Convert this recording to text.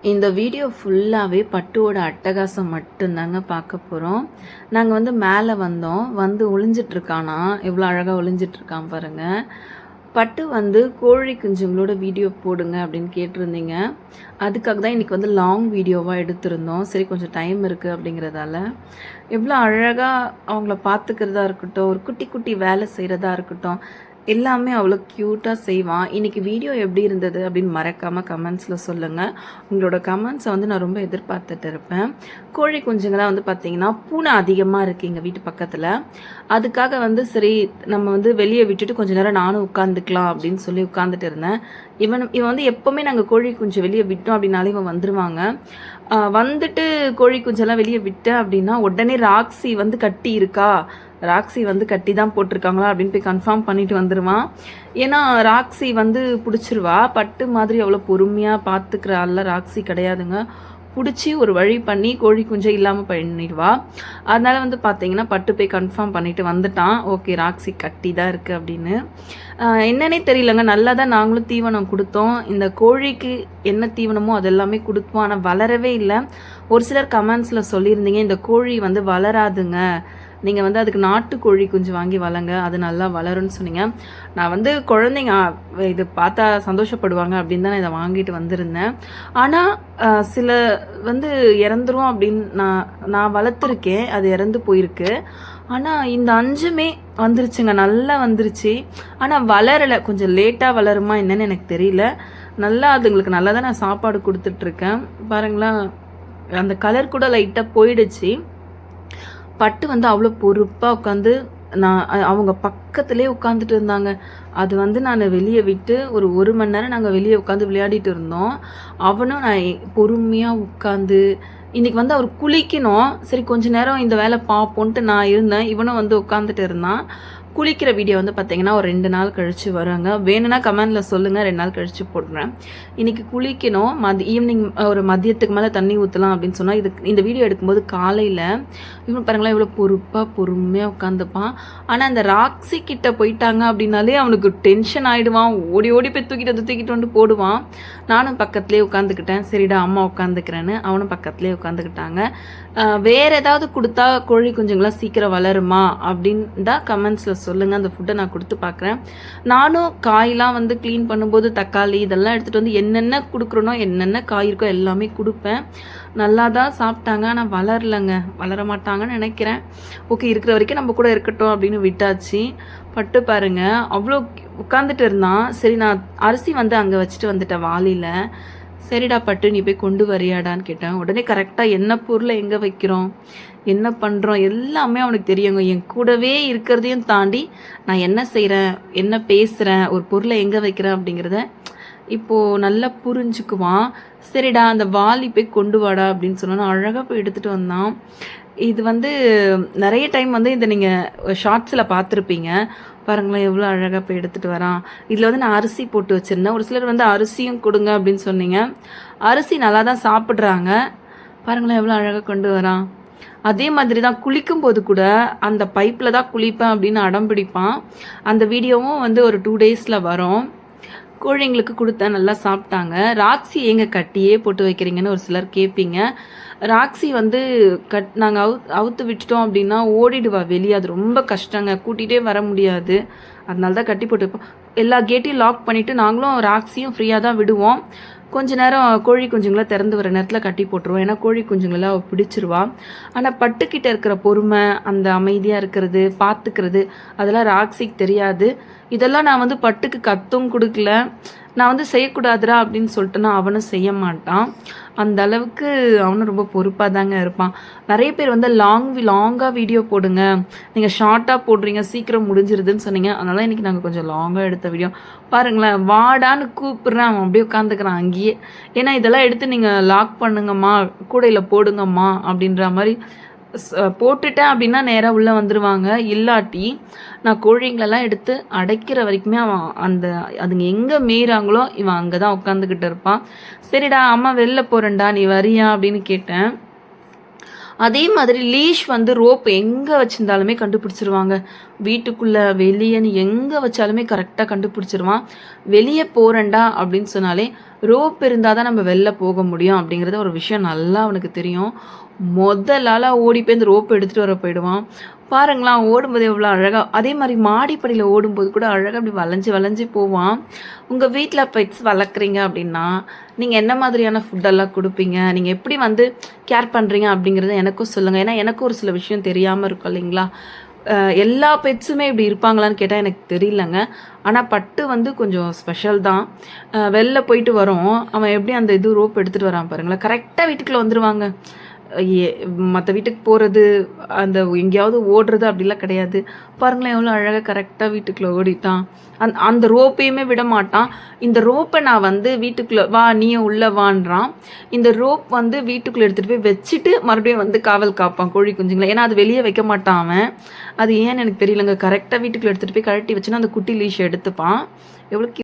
இந்த வீடியோ ஃபுல்லாகவே பட்டுவோட அட்டகாசம் மட்டும்தாங்க பார்க்க போகிறோம். நாங்கள் வந்து மேலே வந்தோம், வந்து ஒளிஞ்சிட்ருக்கானா, எவ்வளோ அழகாக ஒளிஞ்சிட்ருக்கான் பாருங்கள். பட்டு வந்து கோழி குஞ்சுங்களோட வீடியோ போடுங்க அப்படின்னு கேட்டிருந்தீங்க. அதுக்காக தான் இன்றைக்கி வந்து லாங் வீடியோவாக எடுத்திருந்தோம். சரி கொஞ்சம் டைம் இருக்குது அப்படிங்கிறதால எவ்வளோ அழகாக அவங்கள பார்த்துக்கிறதா இருக்கட்டும், ஒரு குட்டி குட்டி வேலை செய்கிறதா இருக்கட்டும், எல்லாமே அவ்வளோ க்யூட்டாக செய்வான். இன்றைக்கி வீடியோ எப்படி இருந்தது அப்படின்னு மறக்காமல் கமெண்ட்ஸில் சொல்லுங்கள். உங்களோட கமெண்ட்ஸை வந்து நான் ரொம்ப எதிர்பார்த்துட்டு இருப்பேன். கோழி குஞ்சுங்களாம் வந்து பார்த்திங்கன்னா பூனை அதிகமாக இருக்குது எங்கள் வீட்டு பக்கத்தில். அதுக்காக வந்து சரி நம்ம வந்து வெளியே விட்டுட்டு கொஞ்சம் நேரம் நானும் உட்காந்துக்கலாம் அப்படின்னு சொல்லி உட்காந்துட்டு இருந்தேன். இவன் வந்து எப்போவுமே நாங்கள் கோழி குஞ்சு வெளியே விட்டோம் அப்படின்னாலே இவன் வந்துடுவாங்க. வந்துட்டு கோழி குஞ்செல்லாம் வெளியே விட்டேன் அப்படின்னா உடனே ராக்ஸி வந்து கட்டி இருக்கா, ராக்ஸி வந்து கட்டி தான் போட்டிருக்காங்களா அப்படின்னு போய் கன்ஃபார்ம் பண்ணிட்டு வந்துடுவான். ஏன்னா ராக்ஸி வந்து பிடிச்சிருவா. பட்டு மாதிரி அவ்வளோ பொறுமையாக பார்த்துக்கிற ஆள்லாம் ராக்ஸி கிடையாதுங்க. பிடிச்சி ஒரு வழி பண்ணி கோழி குஞ்சை இல்லாமல் பண்ணிடுவா. அதனால் வந்து பார்த்தீங்கன்னா பட்டு போய் கன்ஃபார்ம் பண்ணிவிட்டு வந்துட்டான். ஓகே ராக்ஸி கட்டி தான் இருக்குது அப்படின்னு. என்னன்னே தெரியலங்க, நல்லா தான் நாங்களும் தீவனம் கொடுத்தோம். இந்த கோழிக்கு என்ன தீவனமோ அதெல்லாமே கொடுப்போம், ஆனால் வளரவே இல்லை. ஒரு சிலர் கமெண்ட்ஸில் சொல்லியிருந்தீங்க இந்த கோழி வந்து வளராதுங்க, நீங்கள் வந்து அதுக்கு நாட்டுக்கோழி குஞ்சு வாங்கி வளங்க, அது நல்லா வளரும்னு சொன்னீங்க. நான் வந்து குழந்தைங்க இது பார்த்தா சந்தோஷப்படுவாங்க அப்படின்னு தான் நான் இதை வாங்கிட்டு வந்திருந்தேன். ஆனால் சில வந்து இறந்துரும் அப்படின்னு நான் வளர்த்துருக்கேன், அது இறந்து போயிருக்கு. ஆனால் இந்த 5மே வந்துருச்சுங்க, நல்லா வந்துருச்சு. ஆனால் வளரலை, கொஞ்சம் லேட்டாக வளருமா என்னன்னு எனக்கு தெரியல. நல்லா அதுங்களுக்கு நல்லா தான் நான் சாப்பாடு கொடுத்துட்ருக்கேன். பாருங்களேன், அந்த கலர் கூட லைட்டாக போயிடுச்சு. பட்டு வந்து அவ்வளோ பொறுப்பாக உட்காந்து அவங்க பக்கத்துலேயே உட்காந்துட்டு இருந்தாங்க. அது வந்து நான் வெளியே விட்டு ஒரு மணி நேரம் நாங்கள் வெளியே உட்காந்து விளையாடிட்டு இருந்தோம். அவனும் நான் பொறுமையாக உட்காந்து இன்றைக்கி வந்து அவர் குளிக்கணும், சரி கொஞ்ச நேரம் இந்த வேலை பார்ப்போன்ட்டு நான் இருந்தேன். இவனும் வந்து உட்காந்துட்டு இருந்தான். குளிக்கிற வீடியோ வந்து பார்த்திங்கன்னா ஒரு 2 நாள் கழித்து வருங்க. வேணும்னா கமெண்டில் சொல்லுங்கள், 2 நாள் கழித்து போடுறேன். இன்றைக்கி குளிக்கணும், ஈவினிங் ஒரு மதியத்துக்கு மேலே தண்ணி ஊற்றலாம் அப்படின்னு சொன்னால் இந்த வீடியோ எடுக்கும்போது காலையில் இவன் பாருங்களேன் இவ்வளோ பொறுமையாக உட்காந்துப்பான். ஆனால் அந்த ராக்ஸி கிட்ட போயிட்டாங்க அப்படின்னாலே அவனுக்கு டென்ஷன் ஆகிடுவான். ஓடி போய் தூக்கிட்டு வந்து போடுவான். நானும் பக்கத்துலேயே உட்காந்துக்கிட்டேன். சரிடா அம்மா உட்காந்துக்கிறேன்னு அவனும் பக்கத்துலேயே உட்காந்துக்கிட்டாங்க. வேறு ஏதாவது கொடுத்தா கோழி குஞ்சுங்களாம் சீக்கிரம் வளருமா அப்படின்னு தான் கமெண்ட்ஸில் சொல்லுங்கள். அந்த ஃபுட்டை நான் கொடுத்து பார்க்குறேன். நானும் காயெலாம் வந்து க்ளீன் பண்ணும்போது தக்காளி இதெல்லாம் எடுத்துகிட்டு வந்து என்னென்ன கொடுக்குறனோ என்னென்ன காய் இருக்கோ எல்லாமே கொடுப்பேன். நல்லா தான் சாப்பிட்டாங்க, ஆனால் வளரலைங்க, வளர மாட்டாங்கன்னு நினைக்கிறேன். ஓகே இருக்கிற வரைக்கும் நம்ம கூட இருக்கட்டும் அப்படின்னு விட்டாச்சு. பட்டு பாருங்க அவ்வளோ உட்காந்துட்டு இருந்தான். சரி நான் அரிசி வந்து அங்கே வச்சுட்டு வந்துட்டேன் வாளியில். சரிடா பட்டு நீ போய் கொண்டு வரியாடான்னு கேட்டேன். உடனே கரெக்டாக என்ன பொருளை எங்கே வைக்கிறோம் என்ன பண்ணுறோம் எல்லாமே அவனுக்கு தெரியுங்க. என் கூடவே இருக்கிறதையும் தாண்டி நான் என்ன செய்கிறேன் என்ன பேசுகிறேன் ஒரு பொருளை எங்கே வைக்கிறேன் அப்படிங்கிறத இப்போது நல்லா புரிஞ்சுக்குவான். சரிடா அந்த வாலி போய் கொண்டு வாடா அப்படின்னு சொன்னோன்னா அழகாக போய் எடுத்துகிட்டு வந்தான். இது வந்து நிறைய டைம் வந்து இதை நீங்கள் ஷார்ட்ஸில் பார்த்துருப்பீங்க. பாருங்களேன் எவ்வளோ அழகாக போய் எடுத்துகிட்டு வரான். இதில் வந்து நான் அரிசி போட்டு வச்சுருந்தேன். ஒரு சிலர் வந்து அரிசியும் கொடுங்க அப்படின்னு சொன்னீங்க. அரிசி நல்லா தான் சாப்பிட்றாங்க. பாருங்களேன் எவ்வளோ அழகாக கொண்டு வரான். அதே மாதிரி தான் குளிக்கும்போது கூட அந்த பைப்பில் தான் குளிப்பேன் அப்படின்னு அடம் பிடிப்பான். அந்த வீடியோவும் வந்து ஒரு 2 டேஸில் வரும். கோழிங்களுக்கு கொடுத்தேன், நல்லா சாப்பிட்டாங்க. ராக்ஸி எங்கே கட்டியே போட்டு வைக்கிறீங்கன்னு ஒரு சிலர் கேட்பீங்க. ராக்ஸி வந்து நாங்கள் அவுத்து விட்டுட்டோம் அப்படின்னா ஓடிடுவா வெளியே. அது ரொம்ப கஷ்டங்க, கூட்டிகிட்டே வர முடியாது. அதனால தான் கட்டி போட்டு வைப்போம். எல்லா கேட்டையும் லாக் பண்ணிவிட்டு நாங்களும் ராக்ஸியும் ஃப்ரீயாக தான் விடுவோம். கொஞ்ச நேரம் கோழி குஞ்சுங்களை திறந்து வர நேரத்தில் கட்டி போட்டுருவோம். ஏன்னா கோழி குஞ்சுங்களெல்லாம் அவள் பிடிச்சிருவா. ஆனால் பட்டுக்கிட்ட இருக்கிற பொறுமை, அந்த அமைதியாக இருக்கிறது, பார்த்துக்கிறது அதெல்லாம் ராக்ஸிக்கு தெரியாது. இதெல்லாம் நான் வந்து பட்டுக்கு கத்தும் கொடுக்கல. நான் வந்து செய்யக்கூடாதுரா அப்படின்னு சொல்லிட்டுனா அவனும் செய்ய மாட்டான். அந்த அளவுக்கு அவனும் ரொம்ப பொறுப்பாக தாங்க இருப்பான். நிறைய பேர் வந்து லாங்காக வீடியோ போடுங்க, நீங்கள் ஷார்ட்டாக போடுறீங்க சீக்கிரம் முடிஞ்சிருதுன்னு சொன்னீங்க. அதனால இன்றைக்கி நாங்கள் கொஞ்சம் லாங்காக எடுத்த வீடியோ. பாருங்களேன் வாடான்னு கூப்பிட்றேன், அவன் அப்படியே உட்காந்துக்கிறான் அங்கேயே. ஏன்னா இதெல்லாம் எடுத்து நீங்கள் லாக் பண்ணுங்கம்மா, கூடையில் போடுங்கம்மா அப்படின்ற மாதிரி போட்டுட்டேன் அப்படின்னா நேராக உள்ளே வந்துடுவாங்க. இல்லாட்டி நான் கோழிங்களெல்லாம் எடுத்து அடைக்கிற வரைக்குமே அவன் அதுங்க எங்கே மீறாங்களோ இவன் அங்கே தான் உட்காந்துக்கிட்டு இருப்பான். சரிடா அம்மா வெளில போகிறேன்டா நீ வரியா அப்படின்னு கேட்டேன். அதே மாதிரி லீஷ் வந்து ரோப் எங்கே வச்சுருந்தாலுமே கண்டுபிடிச்சிருவாங்க. வீட்டுக்குள்ளே வெளியேன்னு எங்கே வச்சாலுமே கரெக்டாக கண்டுபிடிச்சிருவான். வெளியே போகிறேன்டா அப்படின்னு சொன்னாலே ரோப் இருந்தால் தான் நம்ம வெளில போக முடியும் அப்படிங்கிறது ஒரு விஷயம் நல்லா அவனுக்கு தெரியும். முதலால ஓடி போய் இந்த ரோப் எடுத்துகிட்டு வர போயிடுவான். பாருங்களேன் ஓடும்போது எவ்வளோ அழகாக, அதே மாதிரி மாடிப்படியில் ஓடும்போது கூட அழகாக அப்படி வளைஞ்சு வளைஞ்சு போவான். உங்கள் வீட்டில் பெட்ஸ் வளர்க்குறீங்க அப்படின்னா நீங்கள் என்ன மாதிரியான ஃபுட்டெல்லாம் கொடுப்பீங்க, நீங்கள் எப்படி வந்து கேர் பண்ணுறீங்க அப்படிங்கிறத எனக்கும் சொல்லுங்கள். ஏன்னா எனக்கும் ஒரு சில விஷயம் தெரியாமல் இருக்கும் இல்லைங்களா. எல்லா பெட்ஸுமே இப்படி இருப்பாங்களான்னு கேட்டால் எனக்கு தெரியலங்க. ஆனால் பட்டு வந்து கொஞ்சம் ஸ்பெஷல் தான். வெளில போயிட்டு வரோம், அவன் எப்படி அந்த இது ரோப் எடுத்துகிட்டு வரான் பாருங்களேன், கரெக்டாக வீட்டுக்குள்ளே வந்துடுவாங்க. மற்ற வீட்டுக்கு போகிறது, அந்த எங்கேயாவது ஓடுறது அப்படிலாம் கிடையாது. பாருங்களேன் எவ்வளோ அழகாக கரெக்டாக வீட்டுக்குள்ளே ஓடிட்டான். அந்த ரோப்பையுமே விட மாட்டான். இந்த ரோப்பை நான் வந்து வீட்டுக்குள்ளே வா நீயே உள்ளே வான்றான். இந்த ரோப் வந்து வீட்டுக்குள்ளே எடுத்துகிட்டு போய் வச்சுட்டு மறுபடியும் வந்து காவல் காப்பான் கோழி குஞ்சுங்களை. ஏன்னா அது வெளியே வைக்க மாட்டான் அவன். அது ஏன்னு எனக்கு தெரியலங்க. கரெக்டாக வீட்டுக்குள்ளே எடுத்துகிட்டு போய் கழட்டி வச்சுன்னா அந்த குட்டி லீஷை எடுத்துப்பான். எவ்வளோ